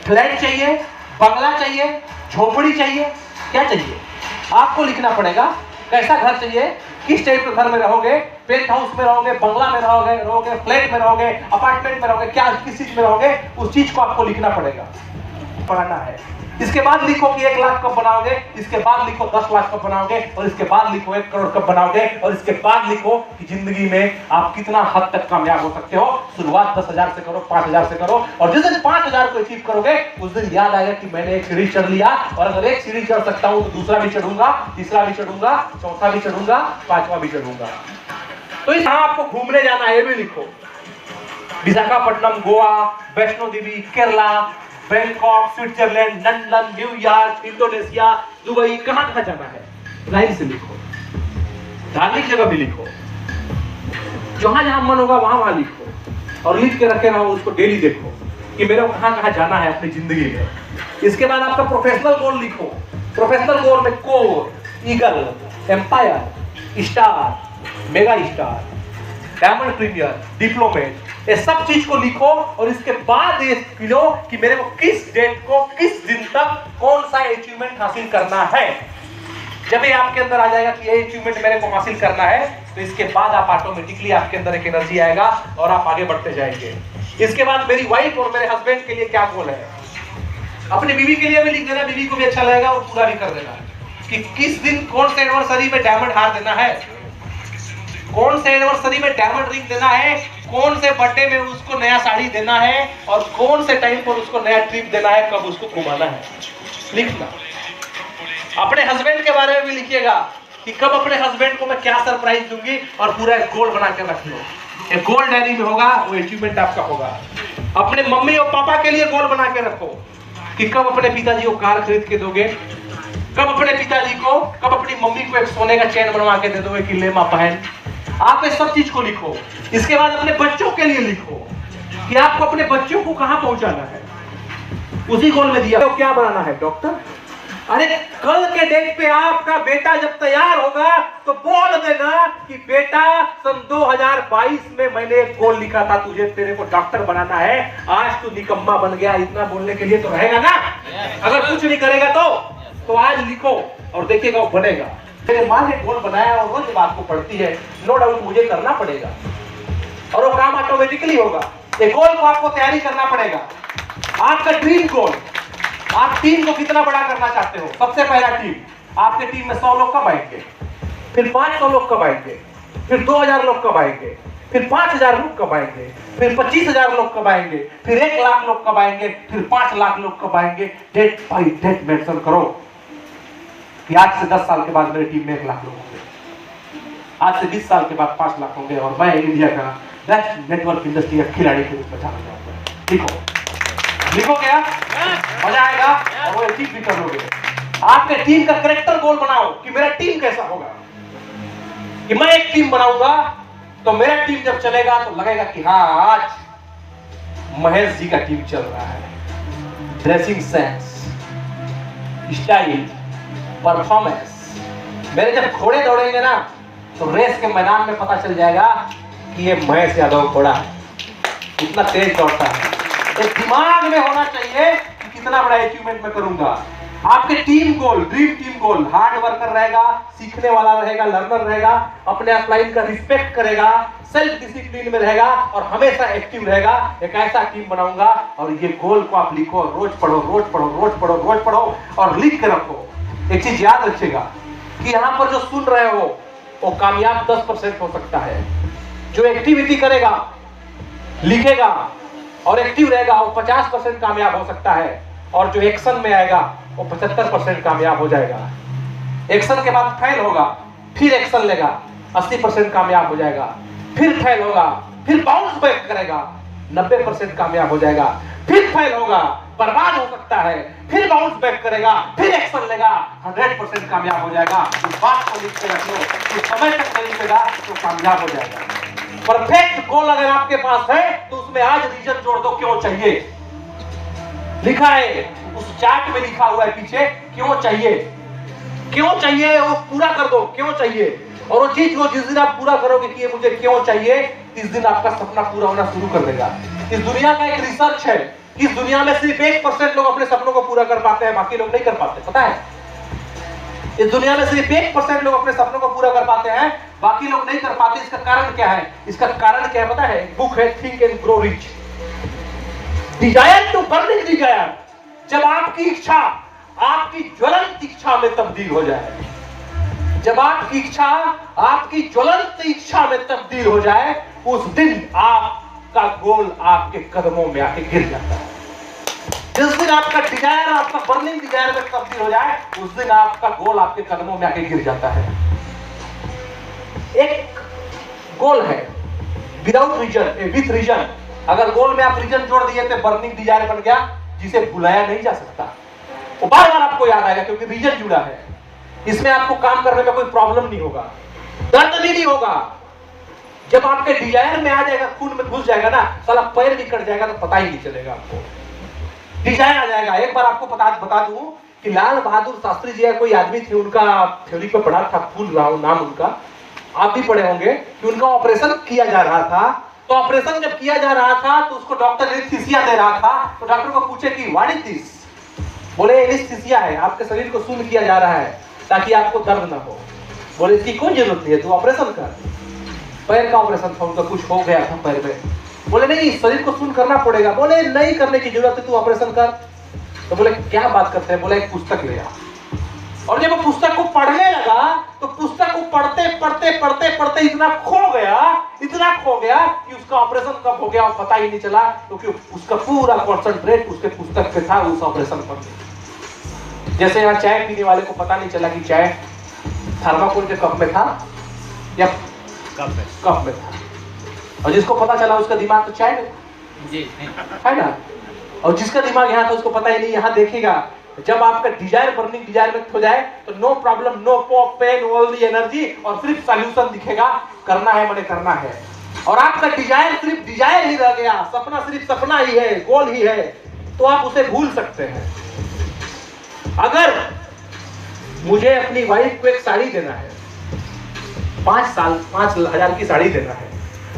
Flat चाहिए, बंगला चाहिए, झोपड़ी चाहिए, क्या चाहिए? आपको लिखना पड़ेगा। कैसा घर चाहिए, किस टाइप के घर में रहोगे, पेंट हाउस में रहोगे, बंगला में रहोगे, फ्लैट में रहोगे, अपार्टमेंट में रहोगे, क्या किस चीज में रहोगे, उस चीज को आपको लिखना पड़ेगा, पढ़ाना है। इसके बाद लिखो कि 1 लाख कब बनाओगे, इसके बाद लिखो 10 लाख कब बनाओगे, और इसके बाद लिखो 1 करोड़ कब बनाओगे, और इसके बाद लिखो कि जिंदगी में आप कितना हद तक कामयाब हो सकते हो। शुरुआत 10,000 से करो, 5,000 से करो, और जिस दिन 5,000 को अचीव करोगे उस दिन याद आएगा कि मैंने एक सीढ़ी चढ़ लिया, और अगर एक सीढ़ी चढ़ सकता हूं तो दूसरा भी चढ़ूंगा, तीसरा भी चढ़ूंगा, चौथा भी चढ़ूंगा, 5वां भी चढ़ूंगा। तो यहां आपको घूमने जाना है, ये भी लिखो। Visakhapatnam, Goa, Vaishno Devi, Kerala, Bangkok, Switzerland, London, New York, Indonesia, Dubai, कहां जाना है, लाइन से लिखो। धार्मिक जगह भी लिखो, जहां जहां मन होगा वहां वहां लिखो, और लिख के रखे रहो, उसको डेली देखो कि मेरे को कहां कहां जाना है अपनी जिंदगी में। इसके बाद आपका प्रोफेशनल गोल लिखो। प्रोफेशनल गोल में core, eagle, empire, star, mega star, diamond premier, diplomat, ये सब चीज को लिखो, और इसके बाद ये लो कि मेरे को किस डेट को, किस दिन तक कौन सा अचीवमेंट हासिल करना है। जब ये आपके अंदर आ जाएगा कि ये अचीवमेंट मेरे को हासिल करना है, तो इसके बाद आप ऑटोमेटिकली आपके अंदर एक एनर्जी आएगा और आप आगे बढ़ते जाएंगे। इसके बाद मेरी वाइफ और मेरे हस्बैंड के लिए क्या गोल है, अपनी बीवी के लिए भी लिख देना, बीवी को भी अच्छा लगेगा, और पूरा भी कर देना कि किस दिन कौन से एनिवर्सरी में डायमंड हार देना है, कौन से एनिवर्सरी में डायमंड रिंग देना है, कौन से बर्थडे में उसको नया साड़ी देना है, और कौन से टाइम पर उसको नया ट्रिप देना है, कब उसको घुमाना है, लिखना। अपने हस्बैंड के बारे में भी लिखिएगा कि कब अपने हस्बैंड को मैं क्या सरप्राइज दूंगी, और पूरा एक गोल बना के रख लो। एक गोल डायरी में होगा, वो अचीवमेंट आपका होगा। अपने मम्मी और पापा के लिए गोल बना के रखो कि कब अपने पिताजी को कार खरीद के दोगे, कब अपने पिताजी को, कब अपनी मम्मी को एक सोने का चैन बनवा के दे दोगे कि ले मां पहन। आप इस सब चीज को लिखो। इसके बाद अपने बच्चों के लिए लिखो कि आपको अपने बच्चों को कहां पहुंचाना है, उसी गोल में दिया। तो क्या बनाना है, डॉक्टर। अरे कल के डेट पे आपका बेटा जब तैयार होगा तो बोल देना कि बेटा सन 2022 में मैंने एक गोल लिखा था तुझे, तेरे को डॉक्टर बनाना है, आज तू निकम्मा बन गया। इतना बोलने के लिए तो रहेगा ना। अगर कुछ नहीं करेगा तो आज लिखो और देखिएगा वो बनेगा। मेरे माँ ने गोल बनाया और रोज बात को पढ़ती है, नो डाउट मुझे करना पड़ेगा और वो काम ऑटोमेटिकली होगा। ये गोल को आपको तैयारी करना पड़ेगा। आपका ड्रीम गोल, आप टीम को कितना बड़ा करना चाहते हो। सबसे पहला टीम, आपके टीम में 100 लोग कब आएंगे, फिर 500 लोग कब आएंगे, फिर 2000 लोग कब आएंगे, फिर 5000 लोग कब आएंगे, फिर 25,000 लोग कब आएंगे, फिर 1 लाख लोग कब आएंगे, फिर 5 लाख लोग कब आएंगे। डेट बाई डेट मेंशन करो कि आज से 10 साल के बाद मेरी टीम में 1 लाख लोग होंगे, आज से 20 साल के बाद 5 लाख होंगे, और मैं इंडिया का बेस्ट नेटवर्क इंडस्ट्री का खिलाड़ी के रूप में जाना चाहता हूं। लिखो क्या, मजा आएगा और वो अचीव भी कर लोगे। आपके टीम का कैरेक्टर गोल बनाओ कि मेरा टीम कैसा होगा, कि मैं एक टीम बनाऊंगा तो मेरा टीम जब चलेगा तो लगेगा कि हाँ आज महेश जी का टीम चल रहा है। Dressing sense, style, performance. मेरे जब घोड़े दौड़ेंगे ना तो रेस के मैदान में पता चल जाएगा कि ये महेश यादव घोड़ा है, इतना तेज दौड़ता है। एक दिमाग में होना चाहिए कि कितना बड़ा अचीवमेंट मैं करूंगा। आपके team goal, dream team goal, hard worker रहेगा, सीखने वाला रहेगा, लर्नर रहेगा, अपने अपलाइन का रिस्पेक्ट करेगा, सेल्फ डिसिप्लिन में रहेगा और हमेशा एक्टिव रहेगा। एक ऐसा टीम बनाऊंगा। और ये गोल को आप लिखो, रोज पढ़ो, रोज पढ़ो, रोज पढ़ो, रोज पढ़ो और लिख के रखो। एक चीज याद रखिएगा कि यहाँ पर जो सुन रहे हो वो कामयाब 10% हो सकता है। जो एक्टिविटी करेगा, लिखेगा और एक्टिव रहेगा वो 50% कामयाब हो सकता है, और जो एक्शन में आएगा वो 75% कामयाब हो जाएगा। एक्शन के बाद फेल होगा, फिर एक्शन लेगा, 80% कामयाब हो जाएगा, फिर फेल होगा, फिर बाउंस बैक करेगा, 90% कामयाब हो जाएगा, फिर फेल होगा, बर्बाद हो सकता है, फिर बाउंस बैक करेगा, फिर एक्शन लेगा, 100% कामयाब हो जाएगा। इस बात को लिख के रख लो कि समय तक नहीं मिलेगा तो कामयाब हो जाएगा। परफेक्ट गोल अगर आपके पास है तो उसमें आज रीजन जोड़ दो, क्यों चाहिए। लिखा है उस चार्ट में, लिखा हुआ है पीछे क्यों चाहिए, क्यों चाहिए वो पूरा कर दो, क्यों चाहिए। और वो चीज को जिस दिन आप पूरा करोगे कि ये मुझे क्यों चाहिए, इस दिन आपका सपना पूरा होना शुरू कर देगा। इस दुनिया का एक रिसर्च है, इस दुनिया में सिर्फ 1% लोग अपने सपनों को पूरा कर पाते हैं, बाकी लोग नहीं कर पाते, पता है? इस दुनिया में सिर्फ 1% लोग अपने सपनों को पूरा कर पाते हैं, बाकी लोग नहीं कर पाते। इसका कारण क्या है? इसका कारण क्या है पता है? बुक है think and grow rich. Desire to burning desire, जब आपकी इच्छा आपकी ज्वलंत इच्छा में तब्दील हो जाए, जब आपकी इच्छा आपकी ज्वलंत इच्छा में तब्दील हो जाए, उस दिन आपका गोल आपके कदमों में आके गिर जाता है। जिस दिन आपका डिजायर आपका बर्निंग डिजायर में तब्दील हो जाए, उस दिन आपका गोल आपके कदमों में आके गिर जाता है। एक गोल है विदाउट रीजन, विथ रीजन। अगर गोल में आप रीजन जोड़ दिए तो बर्निंग डिजायर बन गया, जिसे भुलाया नहीं जा सकता। वो बार बार आपको याद आएगा क्योंकि रीजन जुड़ा है। इसमें आपको काम करने में कोई प्रॉब्लम नहीं होगा, दर्द नहीं होगा। जब आपके डिजायर में आ जाएगा, खून में घुस जाएगा ना, साला पैर भी कट जाएगा तो पता ही नहीं चलेगा आपको। डिजायर आ जाएगा। एक बार आपको बता दूं कि लाल बहादुर शास्त्री जी कोई आदमी थे, उनका थ्योरी पे पढ़ा था, फूल नाम उनका, आप भी पढ़े होंगे कि उनका ऑपरेशन किया जा रहा था। तो ऑपरेशन जब किया जा रहा था तो उसको डॉक्टर एनेस्थीसिया दे रहा था। तो डॉक्टर को पूछे कि व्हाट इज दिस? बोले एनेस्थीसिया है, आपके शरीर को शून्य किया जा रहा है ताकि आपको दर्द ना हो। बोले इसकी कोई जरूरत नहीं है, तू ऑपरेशन कर। पैर का ऑपरेशन था उनका, कुछ हो गया था पैर में। बोले नहीं, शरीर को शून्य करना पड़ेगा। बोले नहीं करने की जरूरत है, तू ऑपरेशन कर। तो बोले क्या बात करते हैं? बोले एक पुस्तक ले आ। और जब वो पुस्तक को पढ़ने लगा तो पुस्तक को पढ़ते पढ़ते पढ़ते पढ़ते इतना खो गया कि उसका ऑपरेशन कब हो गया और पता ही नहीं चला, क्योंकि उसका पूरा कंसंट्रेट उसके पुस्तक पे था, उस ऑपरेशन पर। जैसे यहाँ चाय पीने वाले को पता नहीं चला कि चाय थर्माकोल के कप में था या कप में था, और जिसको पता चला उसका दिमाग तो चाय में जी है ना, और जिसका दिमाग यहाँ था उसको पता ही नहीं। यहाँ देखिएगा, जब आपका डिजायर बर्निंग डिजायर में हो जाए तो no problem, no pain, only energy, और सिर्फ सॉल्यूशन दिखेगा, करना है मैंने करना है। और आपका डिजायर सिर्फ डिजायर ही रह गया, सपना सिर्फ सपना ही है, गोल ही है, तो आप उसे भूल सकते हैं। अगर मुझे अपनी वाइफ को एक साड़ी देना है, 5,000 की साड़ी देना है,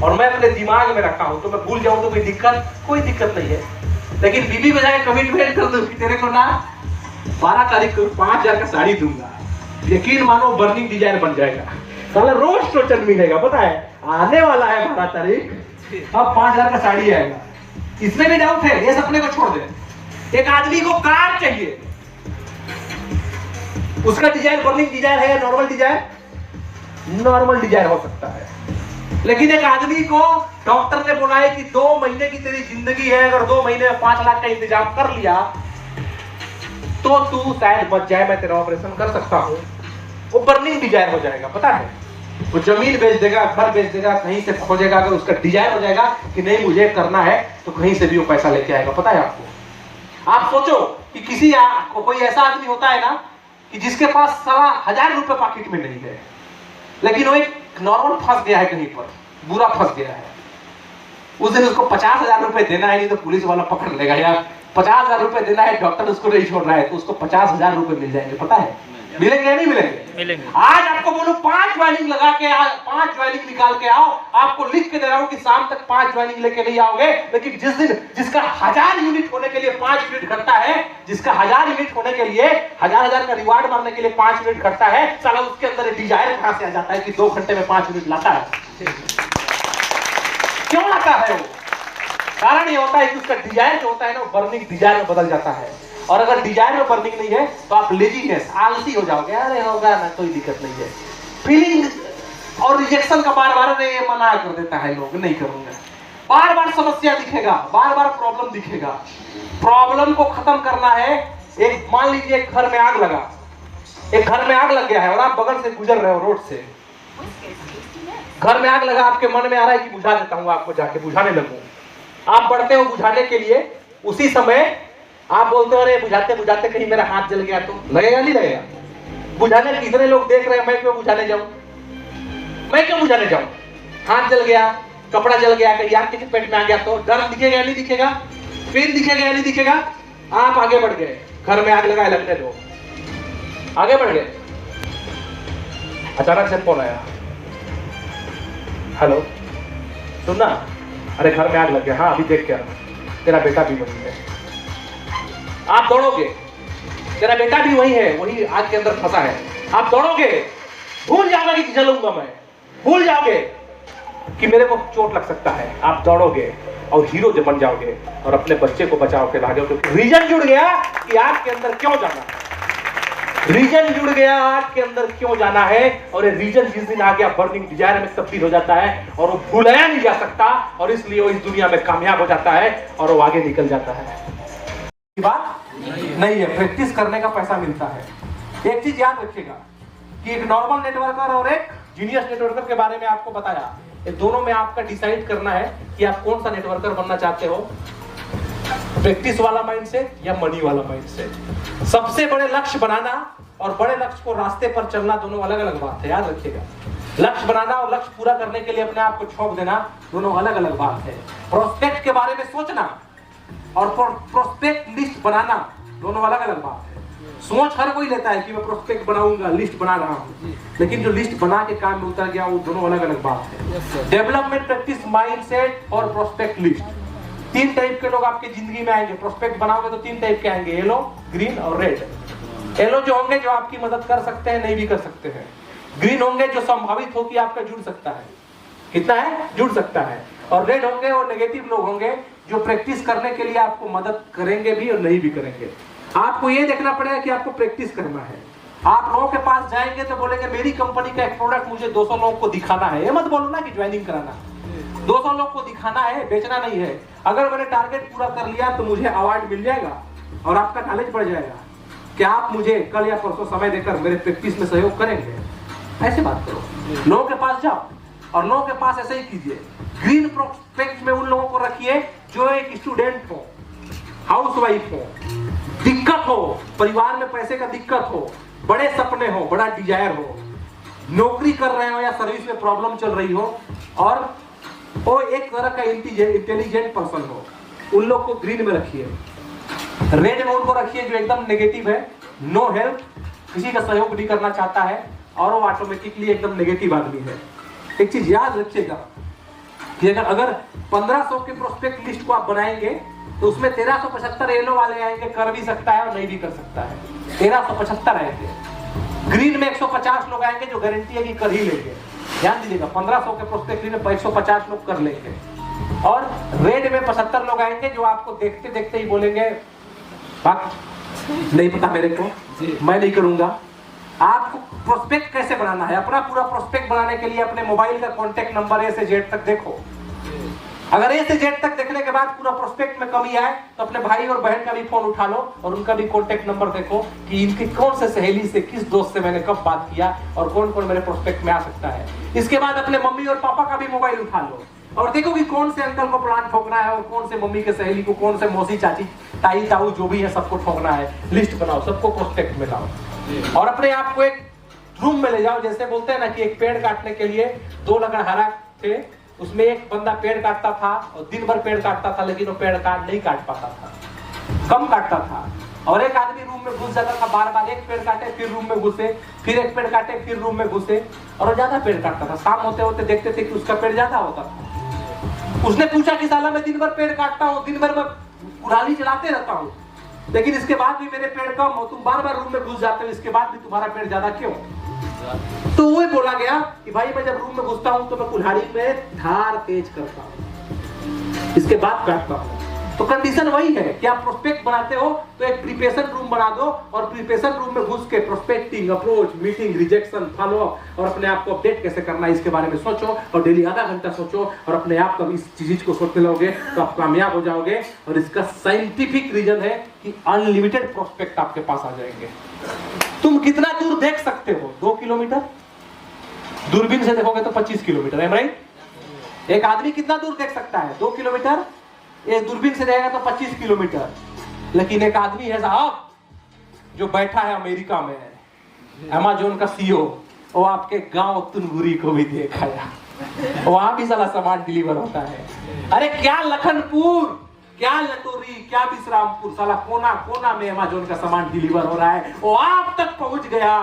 और मैं अपने दिमाग में रखा हूं, तो मैं भूल जाऊं तो कोई दिक्कत नहीं है। लेकिन बीबी को जाके कमिटमेंट कर दूं कि तेरे को ना 12 तारीख को 5,000 का साड़ी दूंगा, यकीन मानो बर्निंग डिजायर बन जाएगा। साला रोज टोचन मिलेगा, पता है आने वाला है 12 तारीख, अब 5,000 का साड़ी आएगा। इसमें भी डाउट है, ये सपने को छोड़ दे। एक आदमी को कार चाहिए, उसका डिजायर बर्निंग डिजायर है या नॉर्मल डिजायर? नॉर्मल डिजायर हो सकता है। लेकिन एक आदमी को डॉक्टर ने बोला है कि 2 महीने की तेरी जिंदगी है, अगर 2 महीने में 5 लाख का इंतजाम कर लिया तो तू शायद बच जाए, मैं तेरा ऑपरेशन कर सकता हूं। वो बर्निंग डिजायर हो जाएगा, पता है? वो जमीन बेच देगा, घर बेच देगा, कहीं से खोजेगा। अगर उसका डिजायर हो जाएगा कि नहीं मुझे करना है, तो कहीं से भी वो पैसा लेके आएगा, पता है आपको? आप सोचो कि कोई ऐसा आदमी होता है ना कि जिसके पास 1,000 रुपए पॉकेट में नहीं है, लेकिन वो एक नॉर्मल फंस गया है, कहीं पर बुरा फंस गया है। उस दिन उसको 50,000 रुपए देना है, नहीं तो पुलिस वाला पकड़ लेगा, या 50,000 रुपए देना है, डॉक्टर उसको नहीं छोड़ रहा है, तो उसको 50,000 रुपए मिल जाएंगे, पता है? मिलेंगे या नहीं मिलेंगे? आज आपको बोलूं 5 ज्वाइनिंग लगा के 5 ज्वाइनिंग निकाल के आओ, आपको लिख के दे रहा हूं कि शाम तक 5 ज्वाइनिंग लेके नहीं आओगे। लेकिन जिसका 1000 यूनिट होने के लिए 5 यूनिट घटता है, जिसका 1000 यूनिट होने के लिए 1000 का रिवार्ड मारने के लिए 5 यूनिट घटता है, साला उसके अंदर डिजायर कहां से आ जाता है कि 2 घंटे में 5 यूनिट लाता है? क्यों लाता है वो? कारण ये होता है कि उसका डिजायर जो होता है ना, वो बर्निंग डिजायर में बदल जाता है। और अगर डिजायर में बर्निंग नहीं है तो आप लेजीनेस, आलसी हो जाओगे, अरे होगा ना, कोई दिक्कत नहीं है। फीलिंग और रिजेक्शन का बार बार मना कर देता है लोग, नहीं करूंगा। बार बार समस्या दिखेगा, बार बार प्रॉब्लम दिखेगा। प्रॉब्लम को खत्म करना है। एक मान लीजिए एक घर में आग लगा, एक घर में आग लग गया है और आप बगल से गुजर रहे हो रोड से, घर में आग लगा, आपके मन में आ रहा है कि बुझा देता हूं, आपको जाके बुझाने लगूं। आप बढ़ते हो बुझाने के लिए, उसी समय आप बोलते हो अरे बुझाते बुझाते कहीं मेरा हाथ जल गया तो लगेगा नहीं लगेगा? बुझाने कितने लोग देख रहे हैं, मैं क्यों बुझाने जाऊं, मैं क्यों बुझाने जाऊं? हाथ जल गया, कपड़ा जल गया, कहीं आग के चपेट में आ गया तो डर दिखेगा या नहीं दिखेगा? पेन दिखेगा या नहीं दिखेगा? आप आगे बढ़ गए, घर में आग लगाए, लगने दो, आगे बढ़ गए। अचानक से फोन आया, हेलो सुनना, अरे घर में आग लग गया, हाँ अभी देख के आ रहा हूं, तेरा बेटा भी वही है। आप दौड़ोगे, तेरा बेटा भी वही है, वही आग के अंदर फंसा है, आप दौड़ोगे, भूल जाओगे कि जलूंगा मैं, भूल जाओगे कि मेरे को चोट लग सकता है, आप दौड़ोगे और हीरो जब बन जाओगे और अपने बच्चे को बचाओ के भागोगे। रीजन जुड़ गया कि आग के अंदर क्यों जाना है, रीजन जुड़ गया आग के अंदर क्यों जाना है, और ये रीजन जिस दिन आ गया बर्निंग डिजायर में तब्दील हो जाता है और वो भुलाया नहीं जा सकता, और इसलिए वो इस दुनिया में कामयाब हो जाता है और वो आगे निकल जाता है। बात नहीं है, प्रैक्टिस करने का पैसा मिलता है। एक चीज याद रखिएगा कि एक नॉर्मल नेटवर्कर और एक जीनियस नेटवर्कर के बारे में आपको बताया, ये दोनों में आपका डिसाइड करना है कि आप कौन सा नेटवर्कर बनना चाहते हो, प्रैक्टिस वाला माइंडसेट या मनी वाला माइंडसेट। सबसे बड़े लक्ष्य बनाना और बड़े लक्ष्य को रास्ते पर चलना दोनों अलग अलग बात है, याद रखिएगा। लक्ष्य बनाना और लक्ष्य पूरा करने के लिए अपने आप को झोंक देना दोनों अलग अलग बात है। प्रोस्पेक्ट के बारे में सोचना और प्रोस्पेक्ट लिस्ट बनाना दोनों अलग अलग बात है। सोच हर कोई लेता है कि मैं प्रोस्पेक्ट बनाऊंगा, लिस्ट बना रहा हूं, लेकिन जो लिस्ट बना के काम में उतर गया वो दोनों अलग अलग बात है। डेवलपमेंट, प्रैक्टिस, माइंडसेट और प्रोस्पेक्ट लिस्ट, तीन टाइप के लोग आपकी जिंदगी में आएंगे। प्रोस्पेक्ट बनाओगे तो तीन टाइप के आएंगे, येलो, ग्रीन और रेड। येलो जो होंगे जो आपकी मदद कर सकते हैं, नहीं भी कर सकते हैं। ग्रीन होंगे जो संभावित हो कि आपका जुड़ सकता है, कितना है जुड़ सकता है। और रेड होंगे और नेगेटिव लोग होंगे जो प्रैक्टिस करने के लिए आपको मदद करेंगे भी और नहीं भी करेंगे। आपको ये देखना पड़ेगा कि आपको प्रैक्टिस करना है। आप लोगों के पास जाएंगे तो बोलेंगे मेरी कंपनी का एक प्रोडक्ट मुझे 200 लोगों को दिखाना है, ये मत बोलो ना कि ज्वाइनिंग कराना, 200 लोग को दिखाना है, बेचना नहीं है। अगर मैंने टारगेट पूरा कर लिया तो मुझे अवार्ड मिल जाएगा और आपका नॉलेज बढ़ जाएगा। क्या आप मुझे कल या परसों समय देकर मेरे प्रैक्टिस में सहयोग करेंगे? ऐसे बात करो, लोगों के पास जाओ और लोगों के पास ऐसे ही कीजिए। ग्रीन प्रोस्पेक्ट में उन लोगों को रखिए जो एक स्टूडेंट हो, हाउसवाइफ हो, दिक्कत हो, परिवार में पैसे का दिक्कत हो, बड़े सपने हो, बड़ा डिजायर हो, नौकरी कर रहे हो या सर्विस में प्रॉब्लम चल रही हो और वो एक तरह का इंटेलिजेंट पर्सन हो, उन लोग को ग्रीन में रखिए। रेड में उनको रखिए जो एकदम नेगेटिव है, नो हेल्प, किसी का सहयोग नहीं करना चाहता है और वो ऑटोमेटिकली एकदम नेगेटिव आदमी है। एक चीज याद रखिएगा कि अगर 1500 के प्रोस्पेक्ट लिस्ट को आप बनाएंगे तो उसमें 1375 येलो वाले आएंगे, कर भी सकता है और नहीं भी कर सकता है, 1375 आएंगे। ग्रीन में 150 लोग आएंगे जो गारंटी है कि कर ही लेंगे। ध्यान दीजिएगा, 1500 के प्रोस्पेक्ट में 150 लोग कर लेंगे और रेड में 75 लोग आएंगे जो आपको देखते देखते ही बोलेंगे नहीं पता मेरे को, मैं नहीं करूंगा। आपको प्रोस्पेक्ट कैसे बनाना है? अपना पूरा प्रोस्पेक्ट बनाने के लिए अपने मोबाइल का कॉन्टेक्ट नंबर ए से जेड तक देखो। अगर ए से जेड तक देखने के बाद पूरा प्रोस्पेक्ट में कमी आए तो अपने भाई और बहन का भी फोन उठा लो और उनका भी कॉन्टेक्ट नंबर देखो कि इनकी कौन से सहेली से, किस दोस्त से मैंने कब बात किया और कौन कौन मेरे प्रोस्पेक्ट में आ सकता है। इसके बाद अपने मम्मी और पापा का भी मोबाइल उठा लो और देखो कि कौन से अंकल को प्लान ठोकना है और कौन से मम्मी के सहेली को, कौन से मौसी, चाची, ताई, ताऊ जो भी है सबको ठोकना है। लिस्ट बनाओ, सबको प्रोस्पेक्ट में लाओ और अपने आप को एक रूम में ले जाओ। जैसे बोलते हैं ना कि एक पेड़ काटने के लिए 2 लकड़हारा थे, उसमें एक बंदा पेड़ काटता था और दिन भर पेड़ काटता था, लेकिन वो पेड़ नहीं काट पाता था, कम काटता था। और एक आदमी रूम में घुस जाता था, बार बार एक पेड़ काटे फिर रूम में घुसे, फिर एक पेड़ काटे फिर रूम में घुसे और वो ज्यादा पेड़ काटता था। शाम होते होते देखते थे कि उसका पेड़ ज्यादा होता था। उसने पूछा कि साला मैं दिन भर पेड़ काटता हूँ, दिन भर मैं कुल्हाड़ी चलाते रहता हूँ, लेकिन इसके बाद भी मेरे पेड़ कम हो, तुम बार बार रूम में घुस जाते हो, इसके बाद भी तुम्हारा पेड़ ज्यादा क्यों? तो वो बोला गया कि भाई मैं जब रूम में घुसता हूं तो मैं कुल्हाड़ी में धार तेज करता हूं, इसके बाद काटता हूं। तो कंडीशन वही है कि आप प्रोस्पेक्ट बनाते हो तो एक प्रिपरेशन रूम बना दो और प्रिपरेशन रूम में घुस के prospecting, approach, meeting, rejection, follow up और अपने आप को अपडेट कैसे करना है इसके बारे में सोचो और डेली आधा घंटा सोचो और अपने आप को इस चीज को सोचते रहोगे तो आप कामयाब हो जाओगे। और इसका साइंटिफिक रीजन है कि अनलिमिटेड प्रोस्पेक्ट आपके पास आ जाएंगे। तुम कितना दूर देख सकते हो? 2 किलोमीटर, दूरबीन से देखोगे तो 25 किलोमीटर है, राइट? एक आदमी कितना दूर देख सकता है? 2 किलोमीटर। ये दूरबीन से रहेगा तो 25 किलोमीटर। लेकिन एक आदमी है साहब जो बैठा है अमेरिका में, अमेज़न का सीईओ, वो आपके गांव तुनगुरी को भी देखाया, वहां भी साला सामान डिलीवर होता है। अरे क्या लखनपुर, क्या लटोरी, क्या विश्रामपुर, साला कोना कोना में अमेज़न का सामान डिलीवर हो रहा है, वो आप तक पहुंच गया।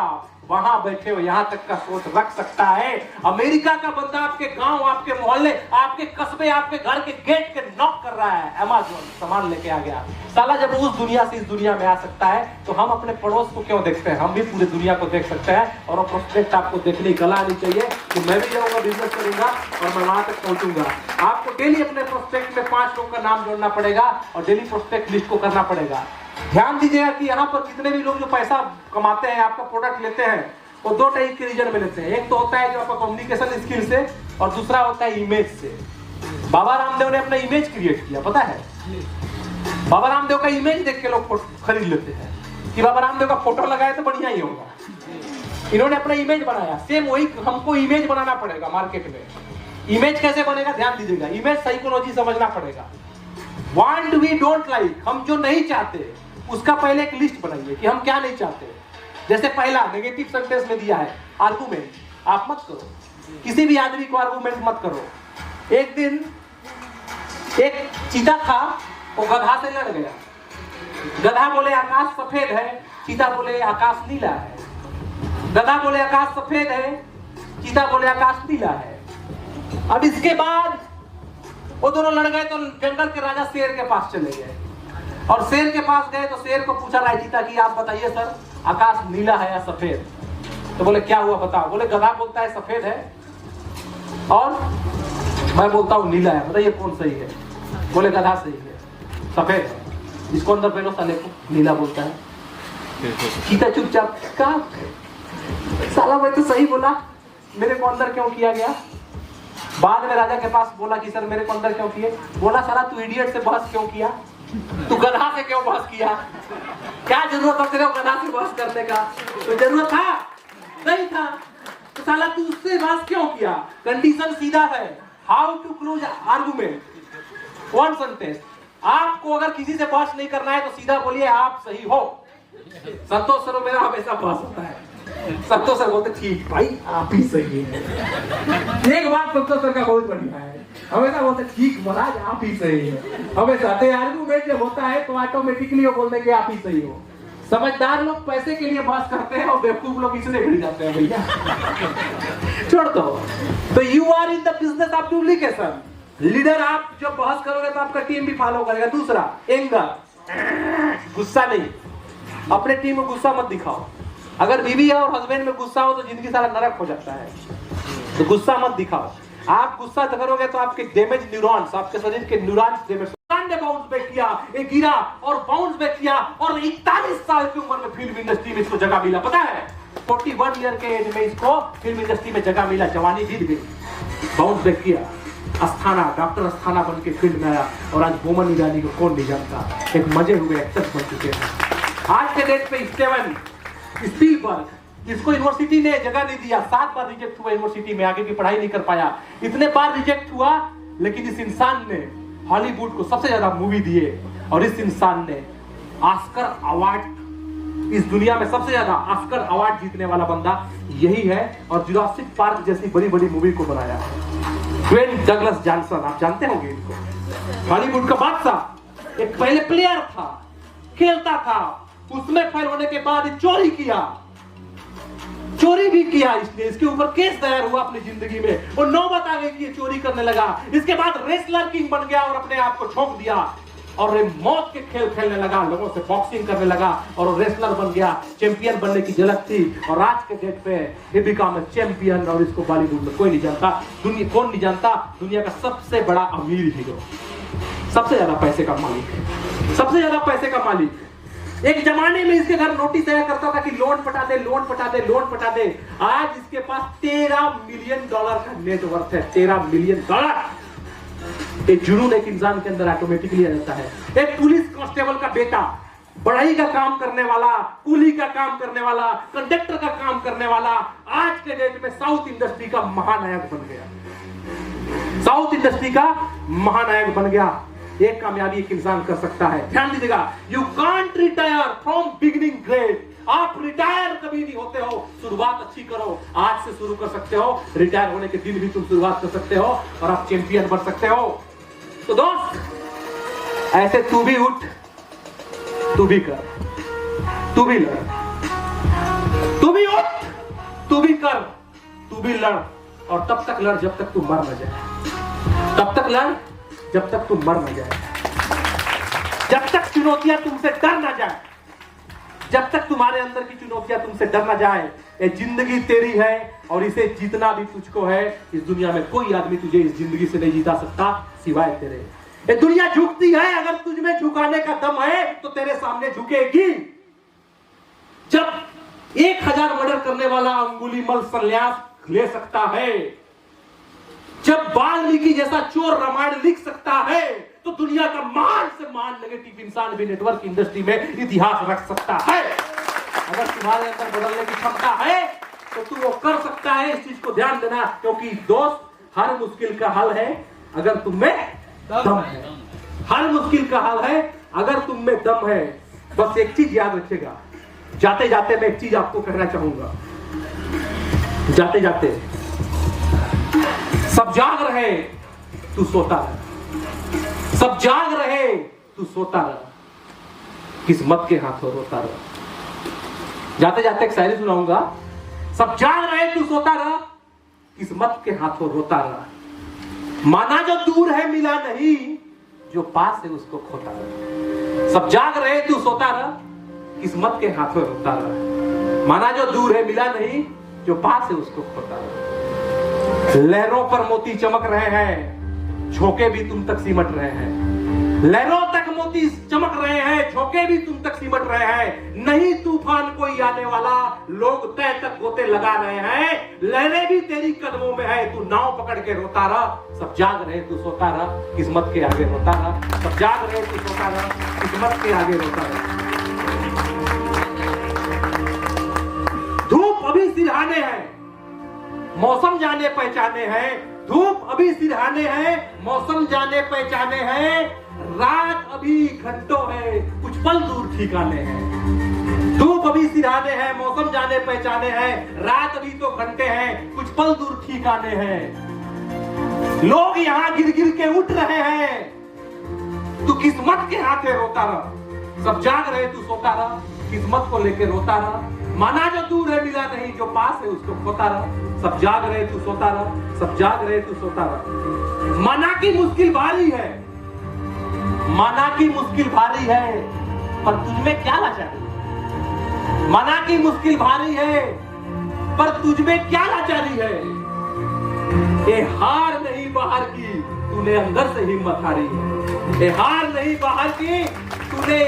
वहां बैठे हो, यहां तक का सोच रख सकता है। अमेरिका का बंदा आपके गांव, आपके मोहल्ले, आपके कस्बे, आपके घर के गेट के नॉक कर रहा है, अमेज़न सामान लेके आ गया। साला जब उस दुनिया से इस दुनिया में आ सकता है तो हम अपने पड़ोस को क्यों देखते हैं? हम भी पूरी दुनिया को देख सकते हैं। और प्रोस्पेक्ट आपको देखने की कला आनी चाहिए कि मैं भी जाऊंगा, बिजनेस करूंगा और मैं वहां तक पहुंचूंगा। आपको डेली अपने प्रोस्पेक्ट में 5 लोगों का नाम जोड़ना पड़ेगा और डेली प्रोस्पेक्ट लिस्ट को करना पड़ेगा। ध्यान दीजिएगा कि यहाँ पर कितने भी लोग जो पैसा कमाते हैं, आपका प्रोडक्ट लेते हैं, वो 2 टाइप के रीजन में लेते हैं। एक तो होता है जो आपका कम्युनिकेशन स्किल से और दूसरा होता है इमेज से। बाबा रामदेव ने अपना इमेज क्रिएट किया, पता है? बाबा रामदेव का इमेज देख के लोग खरीद लेते हैं कि बाबा रामदेव का फोटो लगाए तो बढ़िया ही होगा। इन्होंने अपना इमेज बनाया, सेम वही हमको इमेज बनाना पड़ेगा मार्केट में। इमेज कैसे बनेगा? ध्यान दीजिएगा, इमेज साइकोलॉजी समझना पड़ेगा। वांट वी डोंट लाइक, हम जो नहीं चाहते उसका पहले एक लिस्ट बनाइए कि हम क्या नहीं चाहते। जैसे पहला नेगेटिव सेंटेंस में दिया है आर्गुमेंट, आप मत करो, किसी भी आदमी को आर्गुमेंट मत करो। एक दिन एक चीता था, वो गधा से लड़ गया। गधा बोले आकाश सफेद है, चीता बोले आकाश नीला है। गधा बोले आकाश सफेद है, चीता बोले आकाश नीला है। अब इसके बाद वो दोनों लड़ गए तो जंगल के राजा शेर के पास चले गए और शेर के पास गए तो शेर को पूछा रहा चीता कि आप बताइए सर, आकाश नीला है या सफेद? तो बोले क्या हुआ बताओ। बोले गधा बोलता है सफेद है और मैं बोलता हूँ नीला है, बताइए कौन सही है? बोले गधा सही है, सफेद है। इसको अंदर पहलो साले को, नीला बोलता है। चीता चुपचाप, क्या साला मैं तो सही बोला, मेरे को अंदर क्यों किया गया? बाद में राजा के पास बोला कि सर मेरे को अंदर क्यों किए? बोला साला तू इडियट से बहस क्यों किया, तू गधा से क्यों बहस किया? क्या जरूरत था तेरे को गधा से बहस करने का? तो जरूरत था नहीं था, तो साला तू उससे बहस क्यों किया? कंडीशन सीधा है, how to close argument, one sentence. आपको अगर किसी से बहस नहीं करना है तो सीधा बोलिए आप सही हो। संतोष सर मेरा हमेशा बहस होता है, संतोष सर बोलते ठीक भाई आप ही सही है। एक बात संतोष सर का बहुत बढ़िया है, हमेशा बोलते ठीक महाराज आप ही सही है। हमेशा आर्गुमेंट जब होता है तो ऑटोमेटिकली वो बोलते कि आप ही सही हो। समझदार लोग पैसे के लिए बहस करते हैं और बेवकूफ लोग इसलिए भिड़ जाते हैं भैया। छोड़ दो। तो you are in the business of duplication. Leader आप जब बहस करोगे तो आपका टीम भी फॉलो करेगा। दूसरा एंगर, गुस्सा नहीं, अपने टीम में गुस्सा मत दिखाओ। अगर बीवी और हस्बैंड में गुस्सा हो तो जिंदगी सारा नरक हो जाता है, तो गुस्सा मत दिखाओ। आप गुस्सा करोगे तो आपके डैमेज न्यूरॉन्स, आपके शरीर के न्यूरॉन्स डैमेज। ने बाउंस बैक किया, एक गिरा और बाउंस बैक किया और 41 साल की उम्र में फिल्म इंडस्ट्री में इसको जगह मिला। पता है 41 ईयर के एज में इसको फिल्म इंडस्ट्री में जगह मिला। जवानी जीत गई, बाउंस बैक किया। अस्थाना, डॉक्टर अस्थाना बन के फील्ड में आया और आज बोमन ईरानी को कौन नहीं जानता, एक मजे हुए एक्टर बन चुके हैं। आज के डेट पे स्टीवन स्पीलबर्ग, इसको यूनिवर्सिटी ने जगह नहीं दिया, 7 बार रिजेक्ट हुआ यूनिवर्सिटी में, आगे की पढ़ाई नहीं कर पाया। इतने बार रिजेक्ट हुआ लेकिन इस इंसान ने हॉलीवुड को सबसे ज्यादा मूवी दिए और इस इंसान ने ऑस्कर अवार्ड, इस दुनिया में सबसे ज्यादा ऑस्कर अवार्ड जीतने वाला बंदा यही है और जुरासिक पार्क जैसी बड़ी बड़ी मूवी को बनाया है। ड्वेन डगलस जॉनसन, आप जानते होंगे इनको, हॉलीवुड का बादशाह। एक पहले प्लेयर था, खेलता था, उसमें फेल होने के बाद चोरी किया, चोरी भी किया इसने, इसके ऊपर केस दायर हुआ अपनी जिंदगी में, वो नौबत आ गई कि ये चोरी करने लगा। इसके बाद रेसलर किंग बन गया और अपने आप को झोंक दिया और मौत के खेल खेलने लगा, लोगों से बॉक्सिंग करने लगा और रेसलर बन गया। चैंपियन बनने की झलक थी और आज के डेट पे ये बिकम चैंपियन और इसको बॉलीवुड में कोई नहीं जानता। दुनिया कौन नहीं जानता? दुनिया का सबसे बड़ा अमीर हीरो, सबसे ज्यादा पैसे का मालिक, सबसे ज्यादा पैसे का मालिक। एक जमाने में इसके घर नोटिस आया करता था कि लोन पटा दे, लोन पटा दे, लोन पटा दे। आज इसके पास $13 मिलियन का नेटवर्थ है, $13 मिलियन। एक जुनून एक इंसान के अंदर ऑटोमेटिकली आ जाता है। एक पुलिस कांस्टेबल का बेटा, बढ़ाई का काम करने वाला, कुली का काम करने वाला, कंडक्टर का काम करने वाला, आज के डेट में साउथ इंडस्ट्री का महानायक बन गया। साउथ इंडस्ट्री का महानायक बन गया। एक कामयाबी एक इंसान कर सकता है। ध्यान दीजिएगा, you can't retire from beginning great. आप रिटायर कभी नहीं होते हो, शुरुआत अच्छी करो। आज से शुरू कर सकते हो, रिटायर होने के दिन भी तुम शुरुआत कर सकते हो और आप चैंपियन बन सकते हो। तो दोस्त, ऐसे तू भी उठ, तू भी कर, तू भी लड़, तू भी उठ, तू भी कर, तू भी लड़, और तब तक लड़ जब तक तू मर न जाए। तब तक लड़ जब तक तू मर न जाए, जब तक चुनौतियां तुमसे डर ना जाए, जब तक तुम्हारे अंदर की चुनौतियां तुमसे डर ना जाए। ये जिंदगी तेरी है और इसे जीतना भी तुझको है। इस दुनिया में कोई आदमी तुझे इस जिंदगी से नहीं जीता सकता सिवाय तेरे। ये दुनिया झुकती है, अगर तुझ में झुकाने का दम है तो तेरे सामने झुकेगी। जब 1000 मर्डर करने वाला अंगुलीमल संन्यास ले सकता है, जब वाल्मीकि जैसा चोर रामायण लिख सकता है, तो दुनिया का मान से मान नेगेटिव इंसान भी नेटवर्क इंडस्ट्री में इतिहास रख सकता है। अगर तुम्हारे अंदर बदलने की क्षमता है तो तू वो कर सकता है। इस चीज को ध्यान देना, क्योंकि दोस्त हर मुश्किल का हल है अगर तुम में दम है। हर मुश्किल का हल है अगर तुम में दम है। बस एक चीज याद रखिएगा, जाते जाते मैं एक चीज आपको कहना चाहूंगा। जाते जाते सब जाग रहे तू सोता रह, सब जाग रहे तू सोता रह, किस्मत के हाथों रोता रह। जाते जाते एक शायरी सुनाऊंगा। सब जाग रहे तू सोता रह, किस्मत के हाथों रोता रह, माना जो दूर है मिला नहीं, जो पास है उसको खोता रह। सब जाग रहे तू सोता रह, किस्मत के हाथों रोता रह, माना जो दूर है मिला नहीं, जो पास है उसको खोता रह। लहरों पर मोती चमक रहे हैं, झोंके भी तुम तक सिमट रहे हैं। लहरों तक मोती चमक रहे हैं, झोंके भी तुम तक सिमट रहे हैं। नहीं तूफान कोई आने वाला, लोग तय तक गोते लगा रहे हैं। लहरें भी तेरी कदमों में है, तू नाव पकड़ के रोता रह। सब जाग रहे तू सोता रह, किस्मत के आगे रोता रह। सब जाग रहे तू सोता रह, किस्मत के आगे रोता रह। धूप अभी सिरहाने हैं, मौसम जाने पहचाने हैं। धूप अभी सिरहाने हैं, मौसम जाने पहचाने हैं। रात अभी घंटों है, कुछ पल दूर ठिकाने हैं। धूप अभी सिरहाने हैं, मौसम जाने पहचाने हैं। रात अभी तो घंटे हैं, कुछ पल दूर ठिकाने हैं। लोग यहाँ गिर गिर के उठ रहे हैं, तू किस्मत के हाथे रोता रह। सब जाग रहे तू सोता रह, किस्मत को लेके रोता रह। माना जो दूर है मिला नहीं, जो पास है उसको खोता रह। सब जाग रहे तू सोता रह, सब जाग रहे तू सोता रह। माना की मुश्किल भारी है, माना की मुश्किल भारी है, पर तुझमें क्या लाचारी है। माना की मुश्किल भारी है, पर तुझमें क्या लाचारी है। ये हार नहीं बाहर की, तूने अंदर से हिम्मत हारी है। ये हार नहीं बाहर की, तूने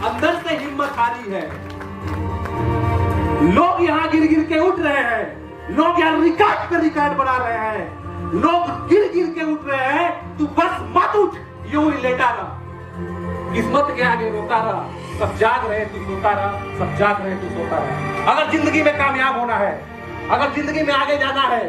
अंदर से हिम्मत हारी है। लोग यहाँ गिर गिर के उठ रहे हैं, लोग यहाँ रिकॉर्ड पे रिकॉर्ड बना रहे हैं। लोग गिर गिर के उठ रहे हैं, तू बस मत उठ, यूं ही लेटा रहा, किस्मत के आगे रोता रहा। सब जाग रहे तू सोता रहा, सब जाग रहे तू सोता रहा। अगर जिंदगी में कामयाब होना है, अगर जिंदगी में आगे जाना है,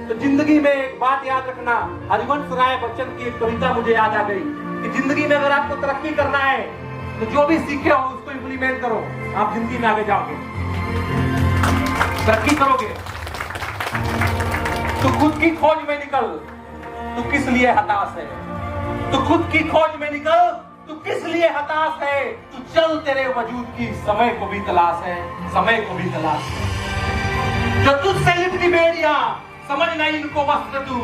तो जिंदगी में एक बात याद रखना। हरिवंश राय बच्चन की एक कविता मुझे याद आ गई कि जिंदगी में अगर आपको तरक्की करना है तो जो भी सीखे हो उसको इंप्लीमेंट करो, आप जिंदगी में आगे जाओगे, तरक्की करोगे। तू खुद की खोज में निकल, तू किस लिए हताश है। तू खुद की खोज में निकल, तू किस लिए हताश है। तू चल, तेरे वजूद की समय को भी तलाश है, समय को भी तलाश है। जो तुझसे लिपटी बेड़ियां, समझ नहीं इनको वस्त्र तू।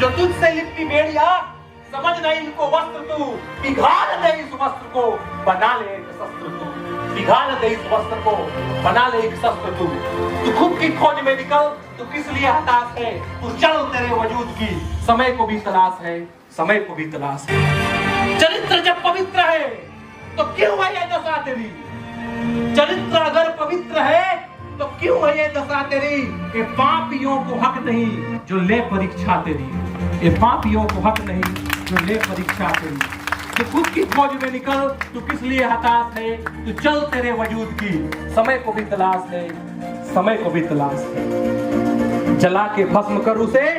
जो तुझसे लिपटी बेड़ियां, समझ नहीं इनको वस्त्र तू। पिघाल दे इस वस्त्र को, बना ले एक शस्त्र तू। पिघाल दे इस वस्त्र को, बना ले एक शस्त्र तू। तू खुद की खोज में निकल, तू किस लिए हताश है। तू चल, तेरे वजूद की समय को भी तलाश है, समय को भी तलाश है। चरित्र जब पवित्र है तो क्यों है ये दशा तेरी। चरित्र अगर पवित्र है तो क्यों है ये दशा तेरी। ये पापियों को हक नहीं जो ले परीक्षा तेरी। ये पापियों को हक नहीं जो ले परीक्षा तेरी। तू खुद की खोज में निकल, तू किस लिए हताश है। तू चल, तेरे वजूद की समय को भी तलाश है, समय को भी तलाश है। जला के भस्म कर उसे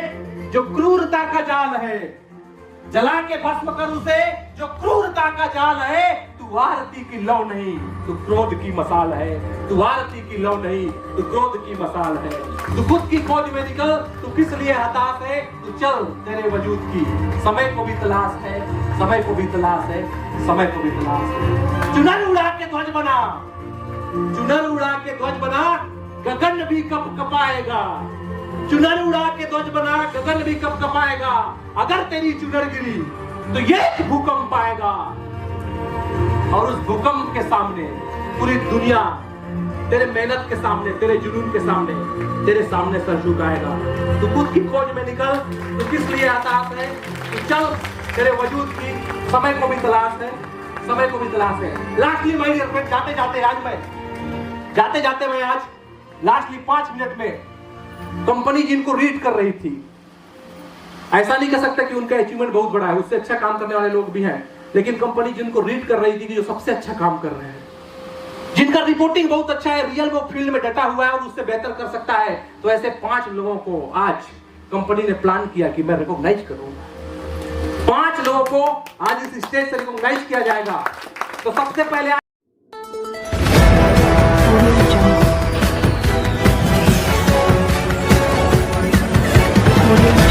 जो क्रूरता का जाल है। जला के भस्म कर उसे जो क्रूरता का जाल है। तू आरती की लौ नहीं, तू क्रोध की मसाल है। तू आरती की लौ नहीं, तू क्रोध की मसाल है। तू खुद की खोज में निकल, तू किस लिए हताश है। तू चल, तेरे वजूद की समय को भी तलाश है, समय को भी तलाश है, समय को भी तलाश है। चुनर उड़ा के ध्वज बना, चुनर उड़ा के ध्वज बना, गगन भी कब कपाएगा, चुनर उड़ा के ध्वज बना गगन भी कब कपाएगा, अगर तेरी चुनर गिरी तो ये भूकंप आएगा, और उस भूकंप के सामने पूरी दुनिया तेरे मेहनत के सामने, तेरे जुनून के सामने, तेरे सामने सर झुकाएगा। तू खुद की खोज में निकल, तू किस लिए हताश है, तू चल, तेरे वजूद की समय को भी तलाश है, समय को भी तलाश है। लास्टली माय डियर फ्रेंड, जाते जाते मैं आज लास्टली 5 मिनट में कंपनी जिनको रीड कर रही थी, ऐसा नहीं कह सकता कि उनका अचीवमेंट बहुत बड़ा है, उससे अच्छा काम करने वाले लोग भी हैं, लेकिन कंपनी जिनको रीड कर रही थी कि जो सबसे अच्छा काम कर रहे हैं, जिनका रिपोर्टिंग बहुत अच्छा है, रियल वो फील्ड में डटा हुआ है और उससे बेहतर कर सकता है, तो ऐसे 5 लोगों को आज कंपनी ने प्लान किया कि मैं रिकॉग्नाइज करूंगा। 5 लोगों को आज इस स्टेज से रिकॉग्नाइज किया जाएगा। तो सबसे पहले Audio